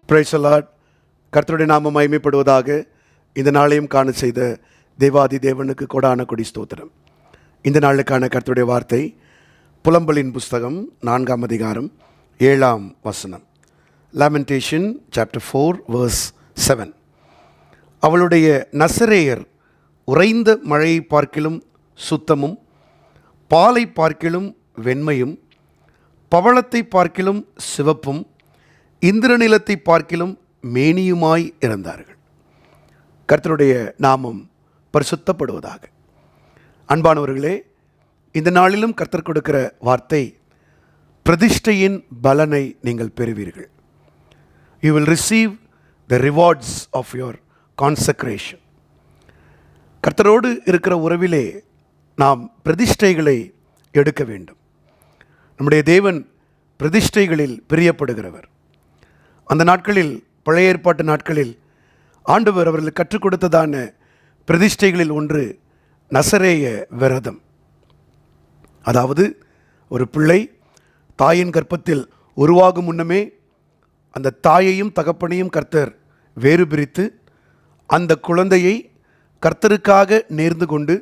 Praise the Lord. கர்த்தருடைய நாமம் மகிமைப்படுவதாக. இந்த நாளையும் காண செய்த தேவாதி தேவனுக்கு கொடான கொடி ஸ்தோத்திரம். இந்த நாளுக்கான கர்த்தருடைய வார்த்தை புலம்பலின் புஸ்தகம் 4ஆம் அதிகாரம் 7ஆம் வசனம். லாமெண்டேஷன் சாப்டர் 4 verse 7. அவளுடைய நசரேயர் உறைந்த மழையை பார்க்கிலும் சுத்தமும், பாலை பார்க்கிலும் வெண்மையும், பவளத்தை பார்க்கிலும் சிவப்பும், இந்திரநிலத்தை பார்க்கிலும் மேனியுமாய் இருந்தார்கள். கர்த்தருடைய நாமம் பரிசுத்தப்படுவதாக. அன்பானவர்களே, இந்த நாளிலும் கர்த்தர் கொடுக்கிற வார்த்தை, பிரதிஷ்டையின் பலனை நீங்கள் பெறுவீர்கள். You will receive the rewards of your consecration. கர்த்தரோடு இருக்கிற உறவிலே நாம் பிரதிஷ்டைகளை எடுக்க வேண்டும். நம்முடைய தேவன் பிரதிஷ்டைகளில் பிரியப்படுகிறவர். அந்த நாட்களில், பழைய ஏற்பாட்டு நாட்களில் ஆண்டவர் அவர்களுக்கு கற்றுக் கொடுத்ததான பிரதிஷ்டைகளில் ஒன்று நசரேய விரதம். அதாவது ஒரு பிள்ளை தாயின் கர்ப்பத்தில் உருவாகும் முன்னமே அந்த தாயையும் தகப்பனையும் கர்த்தர் வேறு பிரித்து அந்த குழந்தையை கர்த்தருக்காக நேர்ந்து கொண்டு,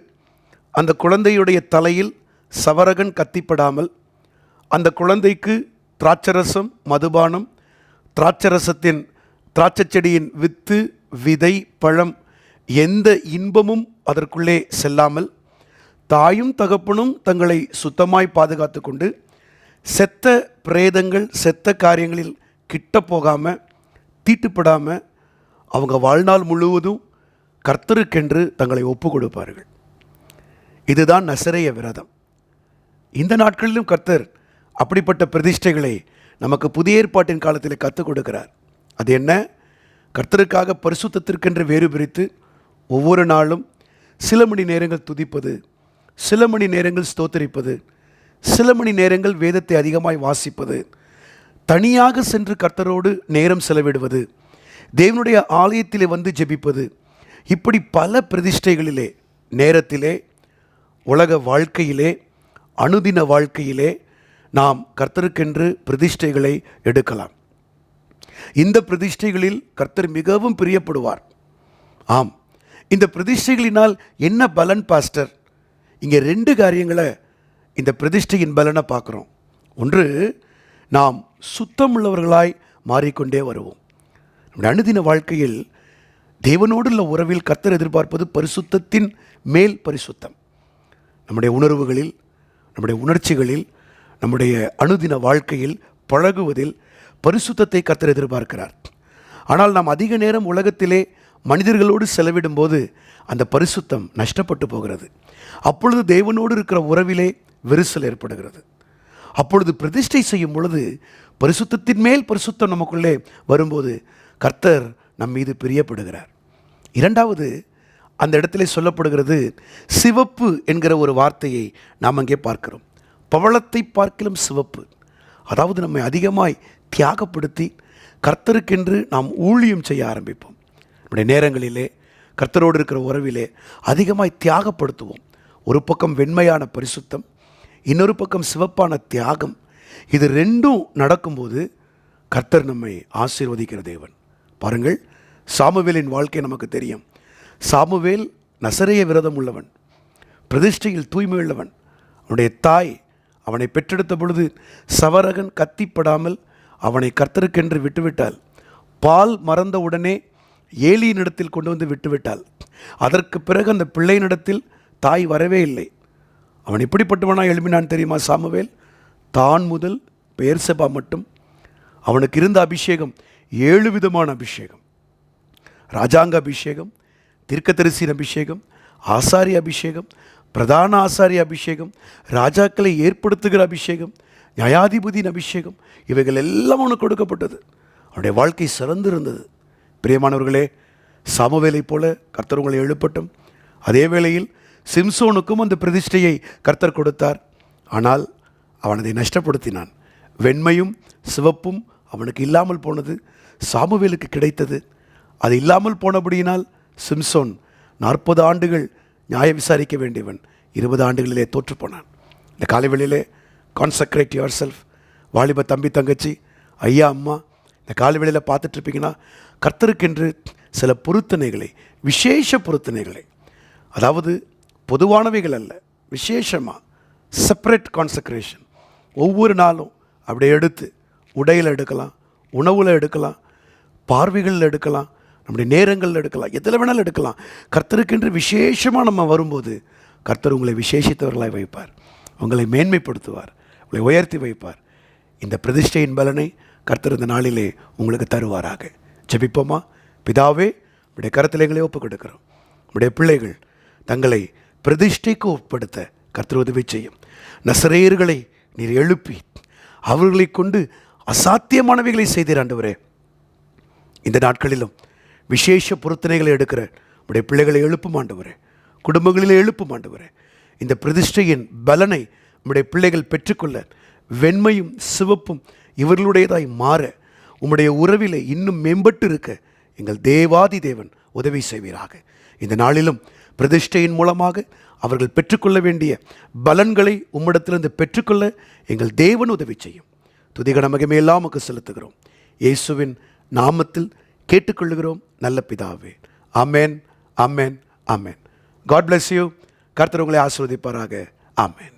அந்த குழந்தையுடைய தலையில் சவரகன் கத்திப்படாமல், அந்த குழந்தைக்கு திராட்சரசம், மதுபானம், திராட்சரசத்தின் திராட்சை செடியின் வித்து, விதை, பழம் எந்த இன்பமும் அதற்குள்ளே செல்லாமல், தாயும் தகப்பனும் தங்களை சுத்தமாய் பாதுகாத்து கொண்டு, செத்த பிரேதங்கள் செத்த காரியங்களில் கிட்ட போகாமல், தீட்டுப்படாமல் அவங்க வாழ்நாள் முழுவதும் கர்த்தருக்கென்று தங்களை ஒப்பு கொடுப்பார்கள். இதுதான் நசரேய விரதம். இந்த நாட்களிலும் கர்த்தர் அப்படிப்பட்ட பிரதிஷ்டைகளை நமக்கு புதிய ஏற்பாட்டின் காலத்தில் கற்றுக் கொடுக்கிறார். அது என்ன? கர்த்தருக்காக பரிசுத்தத்திற்கென்று வேறு பிரித்து ஒவ்வொரு நாளும் சில மணி நேரங்கள் துதிப்பது, சில மணி நேரங்கள் ஸ்தோத்தரிப்பது, சில மணி நேரங்கள் வேதத்தை அதிகமாய் வாசிப்பது, தனியாக சென்று கர்த்தரோடு நேரம் செலவிடுவது, தேவனுடைய ஆலயத்திலே வந்து ஜெபிப்பது, இப்படி பல பிரதிஷ்டைகளிலே, நேரத்திலே, உலக வாழ்க்கையிலே, அனுதின வாழ்க்கையிலே நாம் கர்த்தருக்கென்று பிரதிஷ்டைகளை எடுக்கலாம். இந்த பிரதிஷ்டைகளில் கர்த்தர் மிகவும் பிரியப்படுவார். ஆம், இந்த பிரதிஷ்டைகளினால் என்ன பலன் பாஸ்டர்? இங்கே 2 காரியங்களை இந்த பிரதிஷ்டையின் பலனை பார்க்குறோம். ஒன்று, நாம் சுத்தமுள்ளவர்களாய் மாறிக்கொண்டே வருவோம். நம்முடைய அனுதின வாழ்க்கையில் தேவனோடுள்ள உறவில் கர்த்தர் எதிர்பார்ப்பது பரிசுத்தத்தின் மேல் பரிசுத்தம். நம்முடைய உணர்வுகளில், நம்முடைய உணர்ச்சிகளில், நம்முடைய அனுதின வாழ்க்கையில் பழகுவதில் பரிசுத்தத்தை கர்த்தர் எதிர்பார்க்கிறார். ஆனால் நாம் அதிக நேரம் உலகத்திலே மனிதர்களோடு செலவிடும்போது அந்த பரிசுத்தம் நஷ்டப்பட்டு போகிறது. அப்பொழுது தேவனோடு இருக்கிற உறவிலே விரிசல் ஏற்படுகிறது. அப்பொழுது பிரதிஷ்டை செய்யும் பொழுது பரிசுத்தத்தின் மேல் பரிசுத்தம் நமக்குள்ளே வரும்போது கர்த்தர் நம் மீது பிரியப்படுகிறார். 2வது, அந்த இடத்திலே சொல்லப்படுகிறது சிவப்பு என்கிற ஒரு வார்த்தையை நாம் அங்கே பார்க்கிறோம். பவளத்தை பார்க்கிலும் சிவப்பு. அதாவது நம்மை அதிகமாய் தியாகப்படுத்தி கர்த்தருக்கென்று நாம் ஊழியம் செய்ய ஆரம்பிப்போம். நம்முடைய நேரங்களிலே கர்த்தரோடு இருக்கிற உறவிலே அதிகமாய் தியாகப்படுத்துவோம். ஒரு பக்கம் வெண்மையான பரிசுத்தம், இன்னொரு பக்கம் சிவப்பான தியாகம். இது 2ம் நடக்கும்போது கர்த்தர் நம்மை ஆசீர்வதிக்கிற தேவன். பாருங்கள், சாமுவேலின் வாழ்க்கை நமக்கு தெரியும். சாமுவேல் நசரேய விரதம் உள்ளவன், பிரதிஷ்டையில் தூய்மை உள்ளவன். அவனுடைய தாய் அவனை பெற்றெடுத்த பொழுது சவரகன் கத்திப்படாமல் அவனை கர்த்தருக்கென்று விட்டுவிட்டாள். பால் மறந்த உடனே ஏலியினிடத்தில் கொண்டு வந்து விட்டுவிட்டாள். அதற்கு பிறகு அந்த பிள்ளையினிடத்தில் தாய் வரவே இல்லை. அவன் எப்படிப்பட்டவனாக எழுப்பினான் தெரியுமா? சாமுவேல் தான் முதல் பெயர்செபா மட்டும் அவனுக்கு இருந்த அபிஷேகம் 7 விதமான அபிஷேகம். ராஜாங்க அபிஷேகம், தீர்க்கதரிசியின் அபிஷேகம், ஆசாரிய அபிஷேகம், பிரதான ஆசாரிய அபிஷேகம், ராஜாக்களை ஏற்படுத்துகிற அபிஷேகம், நியாயாதிபதியின் அபிஷேகம், இவைகள் எல்லாம் அவனுக்கு கொடுக்கப்பட்டது. அவனுடைய வாழ்க்கை சிறந்திருந்தது. பிரியமானவர்களே, சாமுவேலை போல கர்த்தர் உங்களை எழுப்பட்டும். அதே வேளையில் சிம்சோனுக்கும் அந்த பிரதிஷ்டையை கர்த்தர் கொடுத்தார். ஆனால் அவன் அதை நஷ்டப்படுத்தினான். வெண்மையும் சிவப்பும் அவனுக்கு இல்லாமல் போனது, சாமுவேலுக்கு கிடைத்தது. அது இல்லாமல் போனபடியினால் சிம்சோன் 40 ஆண்டுகள் நியாய விசாரிக்க வேண்டியவன் 20 ஆண்டுகளிலே தோற்றுப்போனான். இந்த காலைவெளியிலே கான்சக்ரேட் யுவர் செல்ஃப். வாலிப தம்பி தங்கச்சி, ஐயா அம்மா, இந்த காலவேளையில் பார்த்துட்டு இருப்பீங்கன்னா கர்த்தருக்கென்று சில பொருத்தனைகளை, விசேஷ பொருத்தனைகளை, அதாவது பொதுவானவைகள் அல்ல, விசேஷமாக செப்பரேட் கான்சக்ரேஷன் ஒவ்வொரு நாளும் அப்படியே எடுத்து உடையில் எடுக்கலாம், உணவில் எடுக்கலாம், பார்வைகளில் எடுக்கலாம், நம்முடைய நேரங்களில் எடுக்கலாம், எதில் வேணாலும் எடுக்கலாம். கர்த்தருக்கென்று விசேஷமாக நம்ம வரும்போது கர்த்தர் உங்களை விசேஷித்தவர்களாய் வைப்பார், உங்களை மேன்மைப்படுத்துவார், உங்களை உயர்த்தி வைப்பார். இந்த பிரதிஷ்டையின் பலனை கர்த்தர் இந்த நாளிலே உங்களுக்கு தருவாராக. ஜெபிப்போமா? பிதாவே, உடைய கருத்தில் எங்களை ஒப்புக் கொடுக்கிறோம். உடைய பிள்ளைகள் தங்களை பிரதிஷ்டைக்கு உட்படுத்த கர்த்தர் உதவி செய்யும். நசரேயர்களை நீர் எழுப்பி அவர்களை கொண்டு அசாத்தியமானவைகளை செய்தீர் ஆண்டவரே. இந்த நாட்களிலும் விசேஷ பொருத்தனைகளை எடுக்கிற உடைய பிள்ளைகளை எழுப்பும் ஆண்டவரே, குடும்பங்களில் எழுப்பும் ஆண்டவரே. இந்த பிரதிஷ்டையின் பலனை உம்முடைய பிள்ளைகள் பெற்றுக்கொள்ள வெண்மையும் சிவப்பும் இவர்களுடையதாய் மாற உம்முடைய உறவிலே இன்னும் மேம்பட்டு இருக்க எங்கள் தேவாதி தேவன் உதவி செய்வீராக. இந்த நாளிலும் பிரதிஷ்டையின் மூலமாக அவர்கள் பெற்றுக்கொள்ள வேண்டிய பலன்களை உம்மிடத்திலிருந்து பெற்றுக்கொள்ள எங்கள் தேவன் உதவி செய்யும். துதிகன மகிமையெல்லாம் உமக்கு செலுத்துகிறோம். இயேசுவின் நாமத்தில் கேட்டுக்கொள்ளுகிறோம் நல்ல பிதாவே. ஆமென், ஆமென், ஆமென். God bless you. கர்த்தர் உங்களை ஆசீர்வதிப்பாராக. ஆமென்.